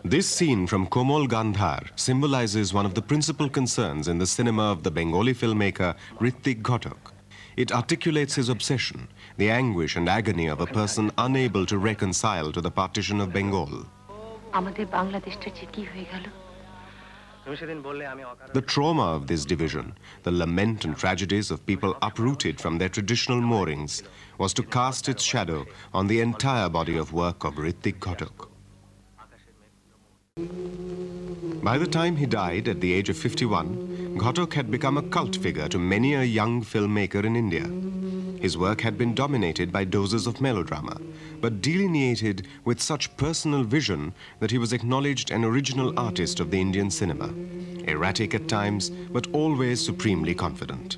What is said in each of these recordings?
This scene from Komal Gandhar symbolizes one of the principal concerns in the cinema of the Bengali filmmaker Ritwik Ghatak. It articulates his obsession, the anguish and agony of a person unable to reconcile to the partition of Bengal. The trauma of this division, the lament and tragedies of people uprooted from their traditional moorings, was to cast its shadow on the entire body of work of Ritwik Ghatak. By the time he died at the age of 51, Ghatak had become a cult figure to many a young filmmaker in India. His work had been dominated by doses of melodrama, but delineated with such personal vision that he was acknowledged an original artist of the Indian cinema, erratic at times, but always supremely confident.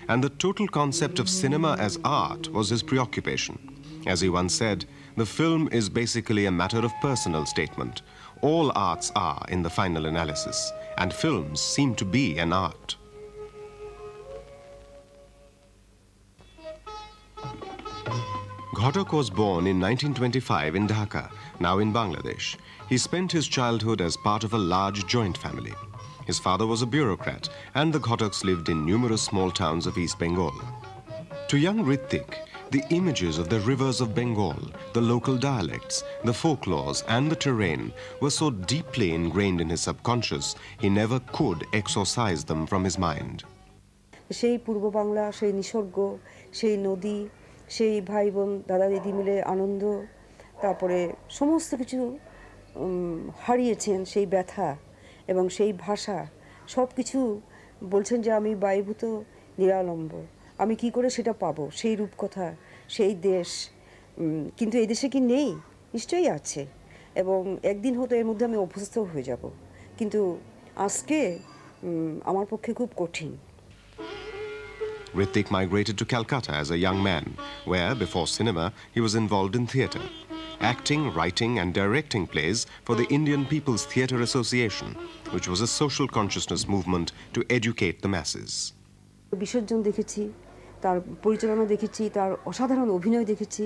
And the total concept of cinema as art was his preoccupation. As he once said, the film is basically a matter of personal statement. All arts are in the final analysis, and films seem to be an art. Ghatak was born in 1925 in Dhaka, now in Bangladesh. He spent his childhood as part of a large joint family. His father was a bureaucrat, and the Ghataks lived in numerous small towns of East Bengal. To young Ritwik, the images of the rivers of Bengal, the local dialects, the folklores and the terrain were so deeply ingrained in his subconscious, he never could exorcise them from his mind. সেই পূর্ব বাংলা, সেই নিসর্গ, সেই নদী, সেই ভাই বোন দাদা দিদি মিলে আনন্দ, তারপরে সমস্ত কিছু হারিয়েছেন, সেই ব্যথা এবং সেই ভাষা সব কিছু বলছেন যে আমি বাইভূত নিরালম্ব, আমি কি করে সেটা পাবো, সেই রূপকথা, সেই দেশ, কিন্তু এই দেশে কি নেই? নিশ্চয়ই আছে, এবং একদিন হয়তো এর মধ্যে আমি অভ্যস্ত হয়ে যাব, কিন্তু আজকে আমার পক্ষে খুব কঠিন। Ritwik migrated to Calcutta as a young man, where, before cinema, he was involved in theatre, acting, writing and directing plays for the Indian People's Theatre Association, which was a social consciousness movement to educate the masses. বিসর্জন দেখেছি, তার পরিচালনা দেখেছি, তার অসাধারণ অভিনয় দেখেছি,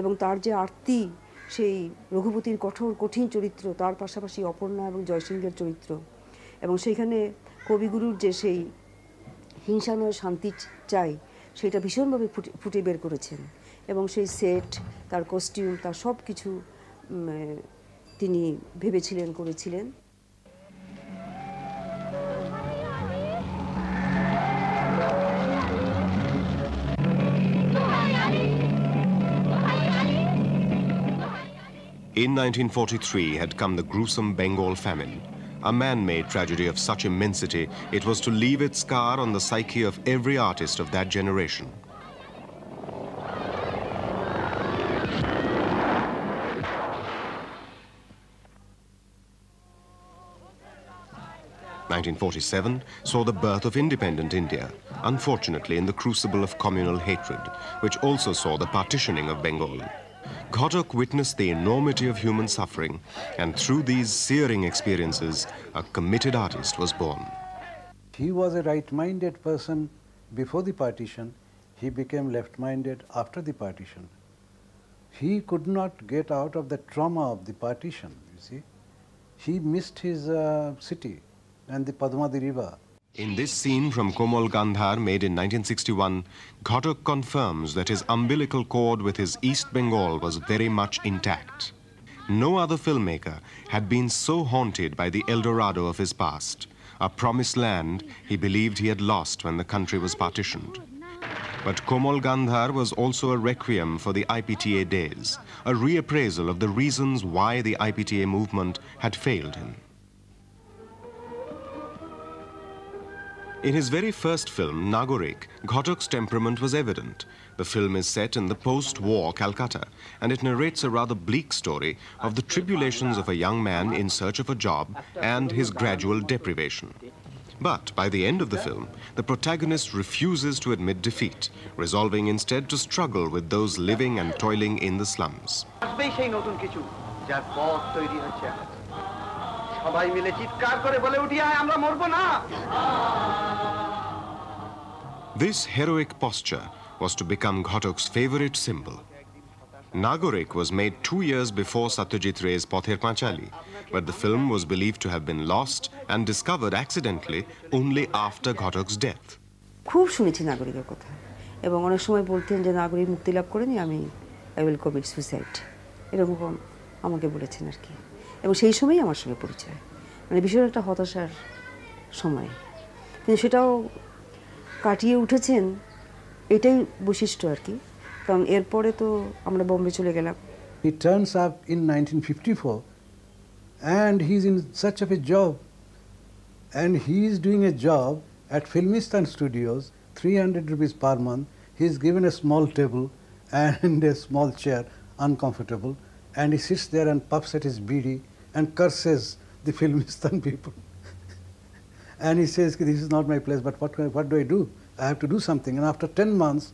এবং তার যে আরতি, সেই রঘুপতির কঠিন চরিত্র, তার পাশাপাশি অপর্ণা এবং জয়সিংহের চরিত্র, এবং সেইখানে কবিগুরুর যে সেই হিংসা নয় শান্তি চাই, সেটা ভীষণভাবে ফুটে বের করেছেন, এবং সেই সেট, তার কস্টিউম, তার সব কিছু তিনি ভেবেছিলেন, করেছিলেন। In 1943 had come the gruesome Bengal famine, a man-made tragedy of such immensity it was to leave its scar on the psyche of every artist of that generation. (1947) saw the birth of independent India, unfortunately in the crucible of communal hatred, which also saw the partitioning of Bengal. Ghatak witnessed the enormity of human suffering, and through these searing experiences, a committed artist was born. He was a right-minded person before the partition. He became left-minded after the partition. He could not get out of the trauma of the partition, you see. He missed his city and the Padmadi River. In this scene from Komal Gandhar, made in 1961, Ghatak confirms that his umbilical cord with his East Bengal was very much intact. No other filmmaker had been so haunted by the El Dorado of his past, a promised land he believed he had lost when the country was partitioned. But Komal Gandhar was also a requiem for the IPTA days, a reappraisal of the reasons why the IPTA movement had failed him. In his very first film, Nagorik, Ghatak's temperament was evident. The film is set in the post-war Calcutta, and it narrates a rather bleak story of the tribulations of a young man in search of a job and his gradual deprivation. But by the end of the film, the protagonist refuses to admit defeat, resolving instead to struggle with those living and toiling in the slums. This heroic posture was to become Ghatak's favorite symbol. Nagorik was made 2 years before Satyajit Ray's Pother Panchali, but the film was believed to have been lost and discovered accidentally only after Ghatak's death. খুব শুনেছি নাগরিকের কথা এবং অনেক সময় বলতেন যে নাগরিক মুক্তি লাভ করেনি আমি আই উইল কমিট সুইসাইড এরকম আমাকে বলেছেন আর কি এবং সেই সময়ই আমার সঙ্গে পরিচয় মানে ভীষণ একটা হতাশার সময় কিন্তু সেটাও কাটিয়ে উঠেছেন এটাই বৈশিষ্ট্য আর কি কারণ এরপরে তো আমরা বোম্বে চলে গেলাম He turns up in 1954 and he's in such of a job and he's doing a job at Filmistan Studios, 300 rupees per month. He's given a small table and a small chair, uncomfortable, and he sits there and puffs at his beedi and curses the Filmistan people. And he says, this is not my place, but what do I do? I have to do something. And after 10 months,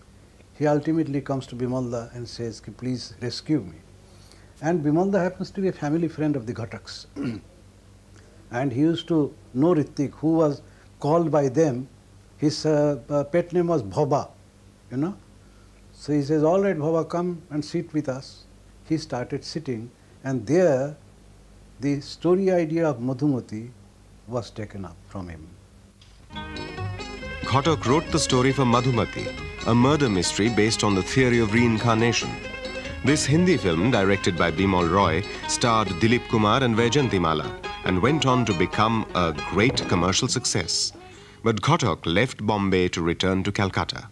he ultimately comes to Bimalda and says, please rescue me. And Bimalda happens to be a family friend of the Ghataks. And he used to know Ritwik, who was called by them. His pet name was Bhoba, you know. So he says, all right, Bhoba, come and sit with us. He started sitting, and there the story idea of Madhumati was taken up from him. Ghatak wrote the story for Madhumati, a murder mystery based on the theory of reincarnation. This Hindi film, directed by Bimal Roy, starred Dilip Kumar and Vaijayantimala and went on to become a great commercial success. But Ghatak left Bombay to return to Calcutta.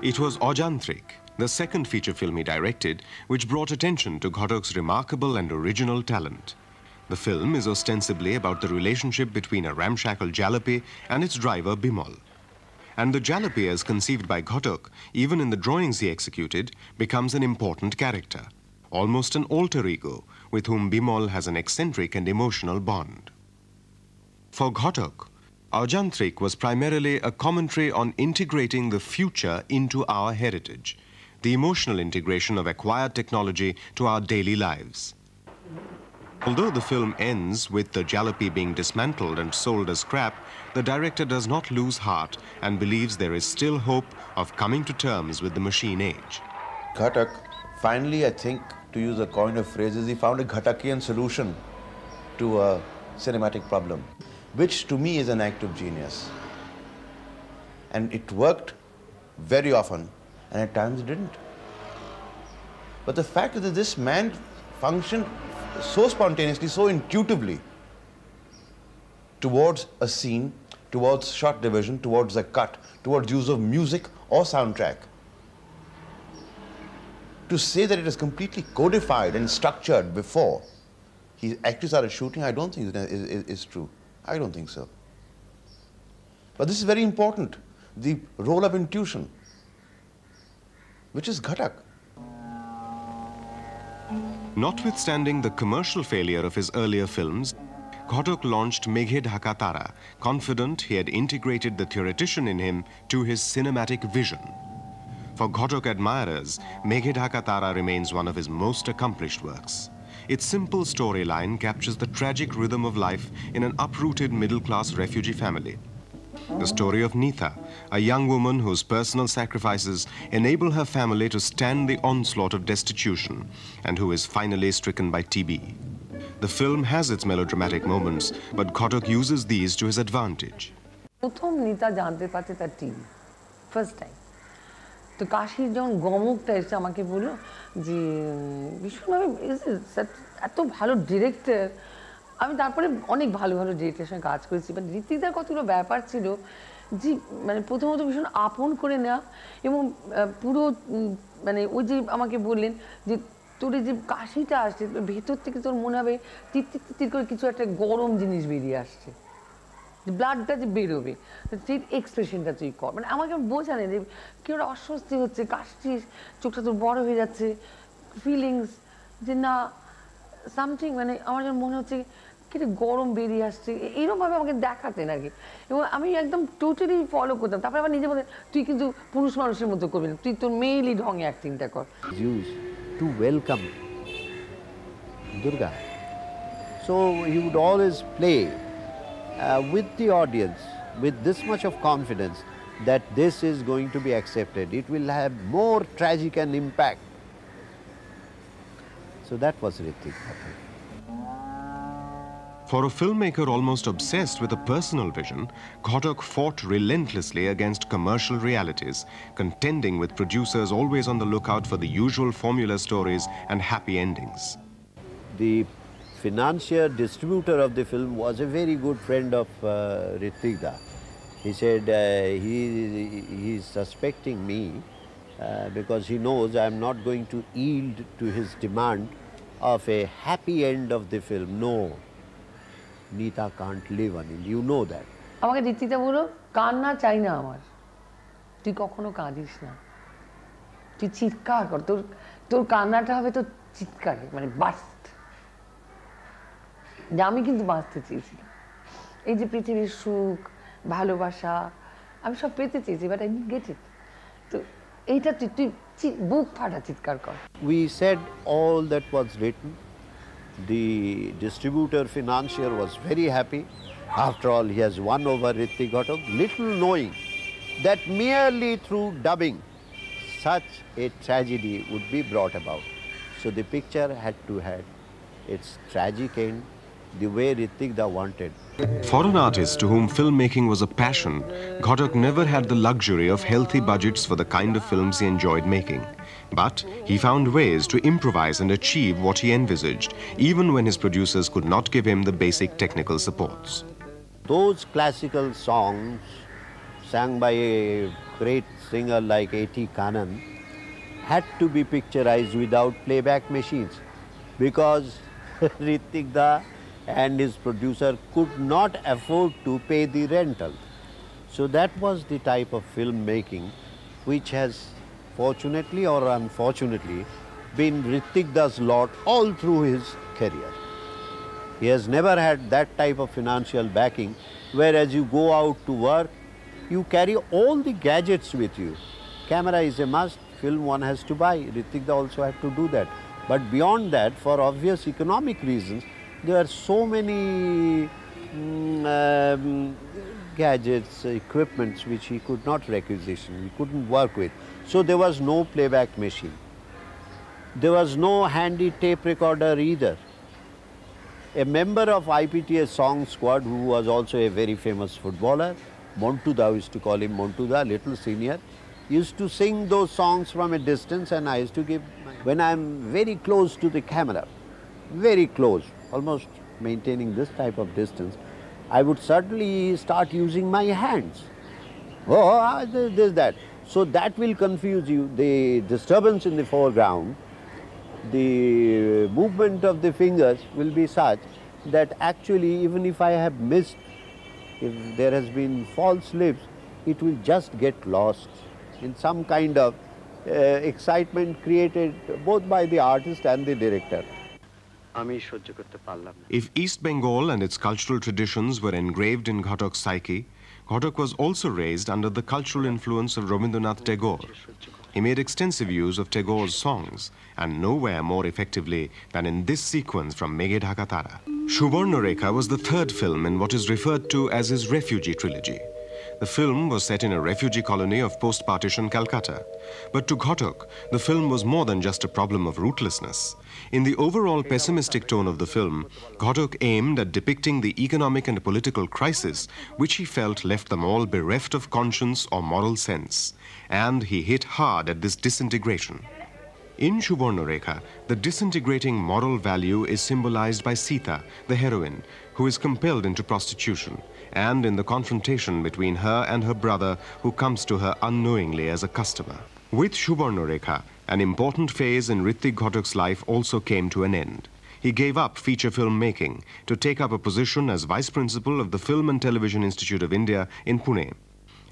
It was Ajantrik, the second feature film he directed, which brought attention to Ghatak's remarkable and original talent. The film is ostensibly about the relationship between a ramshackle jalopy and its driver Bimal. And the jalopy as conceived by Ghatak, even in the drawings he executed, becomes an important character, almost an alter ego with whom Bimal has an eccentric and emotional bond. For Ghatak, Ajantrik was primarily a commentary on integrating the future into our heritage, the emotional integration of acquired technology to our daily lives. Although the film ends with the jalopy being dismantled and sold as scrap, the director does not lose heart and believes there is still hope of coming to terms with the machine age. Ghatak, finally, I think, to use a coin of phrases, he found a Ghatakian solution to a cinematic problem, which to me is an act of genius. And it worked very often, and at times it didn't. But the fact is that this man functioned so spontaneously, so intuitively towards a scene, towards shot division, towards a cut, towards use of music or soundtrack. To say that it is completely codified and structured before he actually started shooting, I don't think is true. I don't think so. But this is very important, the role of intuition, which is Ghatak. Notwithstanding the commercial failure of his earlier films, Ghatak launched Meghe Dhaka Tara, confident he had integrated the theoretician in him to his cinematic vision. For Ghatak admirers, Meghe Dhaka Tara remains one of his most accomplished works. Its simple storyline captures the tragic rhythm of life in an uprooted middle-class refugee family. The story of Neetha, a young woman whose personal sacrifices enable her family to stand the onslaught of destitution and who is finally stricken by TB. The film has its melodramatic moments, but Ghatak uses these to his advantage. প্রথম নিতা জানতে পারছে তার TV first time তো কাশির যখন গমকটা এসে আমাকে বললো যে ভীষণভাবে এত ভালো ডিরেক্টর আমি তারপরে অনেক ভালো ভালো ডিরেক্টরের সঙ্গে কাজ করেছি বাট ঋত্বিকদার কতগুলো ব্যাপার ছিল যে মানে প্রথমত ভীষণ আপন করে নেওয়া এবং পুরো মানে ওই যে আমাকে বললেন যে তোর এই যে কাশিটা আসছে ভেতর থেকে তোর মনে হবে তিত্তির তিত্তির করে কিছু একটা গরম জিনিস বেরিয়ে আসছে ব্লাডটা যে বেরোবে সেই এক্সপ্রেশনটা তুই কর মানে আমাকে বোঝানে যে কেউ একটা অস্বস্তি হচ্ছে কাশছিস চোখটা তোর বড় হয়ে যাচ্ছে ফিলিংস যে না সামথিং মানে আমার যেন মনে হচ্ছে কি গরম বেরিয়ে আসছে এইরকমভাবে আমাকে দেখাতেন আর কি এবং আমি একদম টোটালি ফলো করতাম তারপরে আবার নিজে বলতেন তুই কিন্তু পুরুষ মানুষের মতো করবি না তুই তোর মেয়েলি ঢঙে অ্যাক্টিংটা কর to welcome Durga. So he would always play with the audience with this much of confidence that this is going to be accepted. It will have more tragic an impact. So that was Ritwik Ghatak. For a filmmaker almost obsessed with a personal vision, Ghatak fought relentlessly against commercial realities, contending with producers always on the lookout for the usual formula stories and happy endings. The financier distributor of the film was a very good friend of Ritwik Da. He said he is suspecting me because he knows I am not going to yield to his demand of a happy end of the film. No, Nita can't live on it. You know that. আমাকে ঋত্বিকদা বলল কান্না চাই না আমার, তুই কখনো কাঁদিস না, তুই চিৎকার কর, তোর তোর কান্নাটা হবে তোর চিৎকারে, মানে বাস্ট। যে আমি কিন্তু বাঁচতে চেয়েছিলাম, এই যে পৃথিবীর সুখ ভালোবাসা আমি সব পেতে চেয়েছি, but I didn't get it. তো এইটা তুই তুই বুক ফাটা চিৎকার কর। We said all that was written. The distributor financier was very happy. After all, he has won over Ritwik Ghatak, little knowing that merely through dubbing such a tragedy would be brought about. So the picture had to have its tragic end the way Ritwik Da wanted. For an artist to whom filmmaking was a passion, Ghatak never had the luxury of healthy budgets for the kind of films he enjoyed making. But he found ways to improvise and achieve what he envisaged, even when his producers could not give him the basic technical supports. Those classical songs sung by a great singer like A.T. Kanan had to be picturized without playback machines because Ritwik Da and his producer could not afford to pay the rental. So that was the type of filmmaking which has fortunately or unfortunately been Ritwik Da's lot all through his career. He has never had that type of financial backing whereas you go out to work, you carry all the gadgets with you. Camera is a must, film one has to buy. Ritwik Da also had to do that. But beyond that, for obvious economic reasons, there are so many gadgets, equipments which he could not requisition, he couldn't work with. So there was no playback machine. There was no handy tape recorder either. A member of IPTS song squad who was also a very famous footballer, Montuda, we used to call him Montuda, little senior, used to sing those songs from a distance and I used to give, when I am very close to the camera, very close, almost maintaining this type of distance, I would certainly start using my hands. Oh, this, that. So that will confuse you. The disturbance in the foreground, the movement of the fingers will be such that actually even if I have missed, if there has been false lips, it will just get lost in some kind of excitement created both by the artist and the director. If East Bengal and its cultural traditions were engraved in Ghatak's psyche, Ghatak was also raised under the cultural influence of Rabindranath Tagore. He made extensive use of Tagore's songs, and nowhere more effectively than in this sequence from Meghe Dhaka Tara. Subarnarekha was the third film in what is referred to as his refugee trilogy. The film was set in a refugee colony of post-partition Calcutta. But to Ghatak, the film was more than just a problem of rootlessness. In the overall pessimistic tone of the film, Ghatak aimed at depicting the economic and political crisis which he felt left them all bereft of conscience or moral sense. And he hit hard at this disintegration. In Subarnarekha, the disintegrating moral value is symbolized by Sita, the heroine, who is compelled into prostitution, and in the confrontation between her and her brother, who comes to her unknowingly as a customer. With Subarnarekha, an important phase in Ritwik Ghatak's life also came to an end. He gave up feature film making to take up a position as Vice Principal of the Film and Television Institute of India in Pune.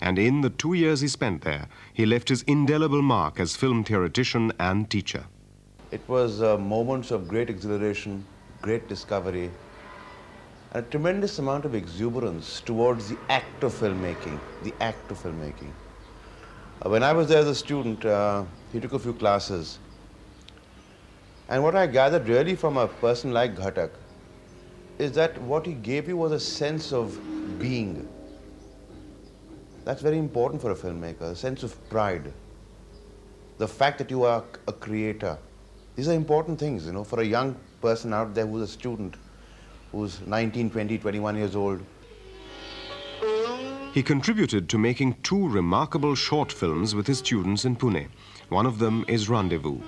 And in the 2 years he spent there, he left his indelible mark as film theoretician and teacher. It was moments of great exhilaration, great discovery, and a tremendous amount of exuberance towards the act of filmmaking, the act of filmmaking. When I was there as a student, he took a few classes. And what I gathered really from a person like Ghatak is that what he gave you was a sense of being. That's very important for a filmmaker, a sense of pride. The fact that you are a creator. These are important things, you know, for a young person out there who's a student, who's 19, 20, 21 years old. He contributed to making 2 remarkable short films with his students in Pune. One of them is Rendezvous.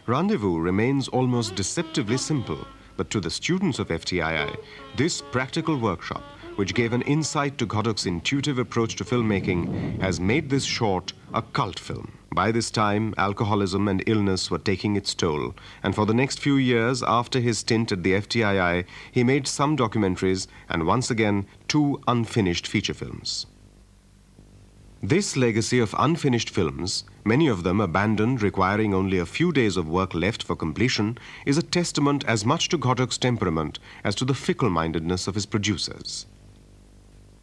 Rendezvous remains almost deceptively simple, but to the students of FTII, this practical workshop, which gave an insight to Ghatak's intuitive approach to filmmaking, has made this short a cult film. By this time, alcoholism and illness were taking its toll, and for the next few years after his stint at the FTII, he made some documentaries and once again 2 unfinished feature films. This legacy of unfinished films, many of them abandoned requiring only a few days of work left for completion, is a testament as much to Ghatak's temperament as to the fickle-mindedness of his producers.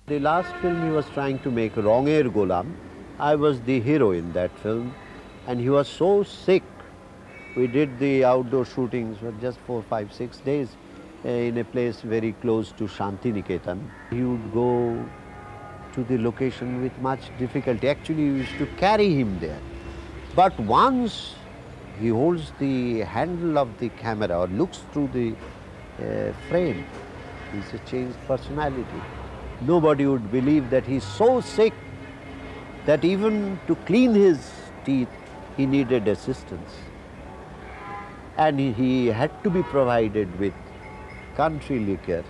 The last film he was trying to make, Ronger Golam, I was the hero in that film, and he was so sick. We did the outdoor shootings for just 4, 5, 6 days in a place very close to Shanti Niketan. He would go to the location with much difficulty. Actually, we used to carry him there. But once he holds the handle of the camera or looks through the frame, he's a changed personality. Nobody would believe that he's so sick that even to clean his teeth, he needed assistance. And he had to be provided with country liquor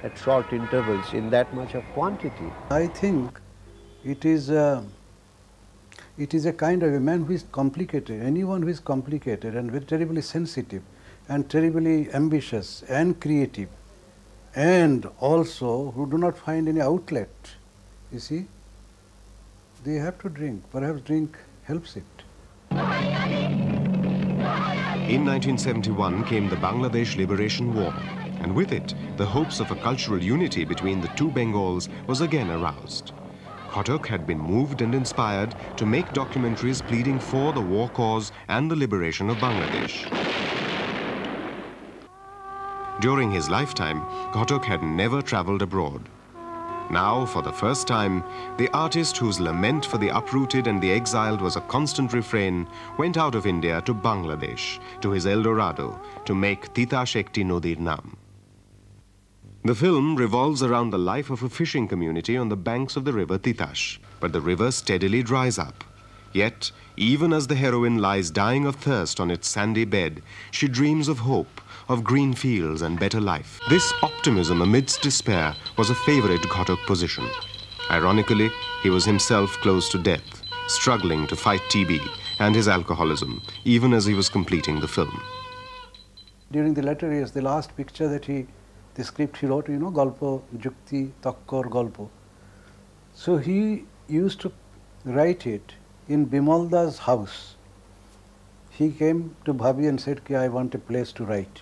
at short intervals in that much of quantity. I think it is a kind of a man who is complicated. Anyone who is complicated and very terribly sensitive and terribly ambitious and creative, and also who do not find any outlet, you see, they have to drink. Perhaps drink helps it. In 1971 came the Bangladesh Liberation War, and with it, the hopes of a cultural unity between the 2 Bengals was again aroused. Ghatak had been moved and inspired to make documentaries pleading for the war cause and the liberation of Bangladesh. During his lifetime, Ghatak had never traveled abroad. Now, for the first time, the artist whose lament for the uprooted and the exiled was a constant refrain went out of India to Bangladesh, to his El Dorado, to make Titash Ekti Nodir Nam. The film revolves around the life of a fishing community on the banks of the river Titash, but the river steadily dries up. Yet, even as the heroine lies dying of thirst on its sandy bed, she dreams of hope, of green fields and better life. This optimism amidst despair was a favorite Ghatak position. Ironically, he was himself close to death, struggling to fight TB and his alcoholism, even as he was completing the film. During the latter years, the last picture that the script he wrote, you know, Golpo, Jukti, Takkor, Golpo. So he used to write it in Bimalda's house. He came to Bhabi and said, I want a place to write.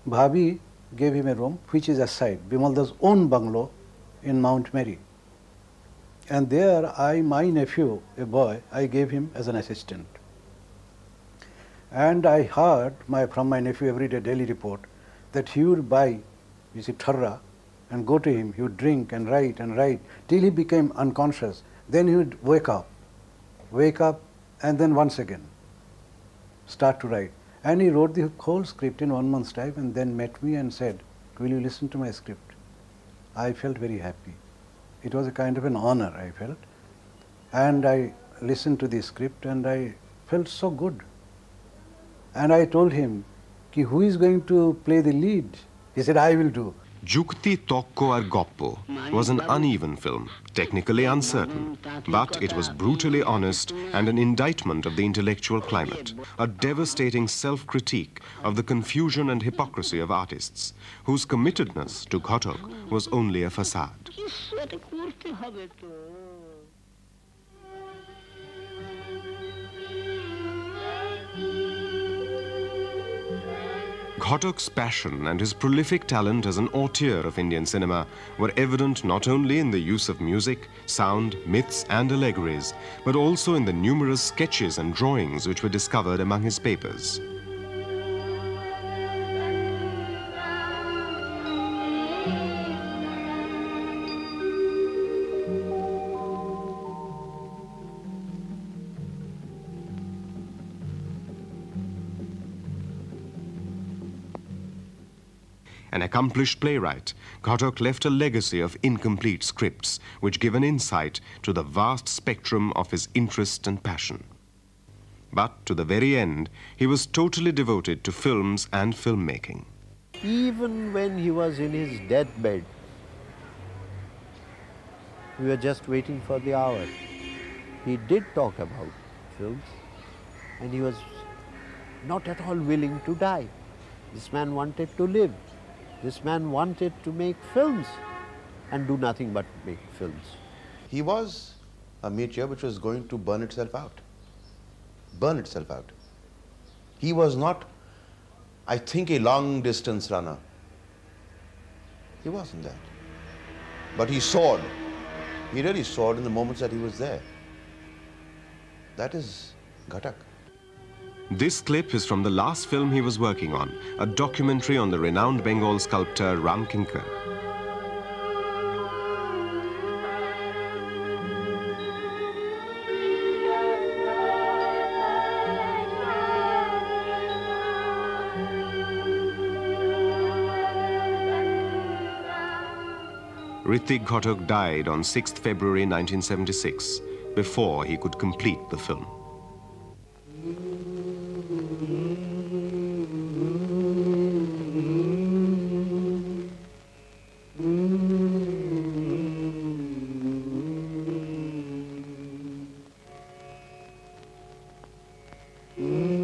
Bhabi gave him a room which is aside, Bimalda's own bungalow in Mount Mary. And there my nephew, a boy, I gave him as an assistant. And I heard from my nephew every day daily report that he would buy, you see, tharra and go to him. He would drink and write till he became unconscious. Then he would wake up and then once again start to write. And he wrote the whole script in 1 month's time and then met me and said, will you listen to my script? I felt very happy. It was a kind of an honor, I felt. And I listened to the script and I felt so good. And I told him, who is going to play the lead? He said, I will do. Jukti Tokko Ar Goppo was an uneven film, technically uncertain, but it was brutally honest and an indictment of the intellectual climate, a devastating self-critique of the confusion and hypocrisy of artists, whose committedness to Ghatak was only a facade. Ghatak's passion and his prolific talent as an auteur of Indian cinema were evident not only in the use of music, sound, myths and allegories, but also in the numerous sketches and drawings which were discovered among his papers. An accomplished playwright, Ghatak left a legacy of incomplete scripts which give an insight to the vast spectrum of his interest and passion. But to the very end, he was totally devoted to films and filmmaking. Even when he was in his deathbed, we were just waiting for the hour. He did talk about films, and he was not at all willing to die. This man wanted to live. This man wanted to make films and do nothing but make films. He was a meteor which was going to burn itself out. Burn itself out. He was not, I think, a long distance runner. He wasn't that. But he soared. He really soared in the moments that he was there. That is Ghatak. This clip is from the last film he was working on, a documentary on the renowned Bengal sculptor Ram Kinkar. Ritwik Ghatak died on 6th February 1976, before he could complete the film. Mm-hmm.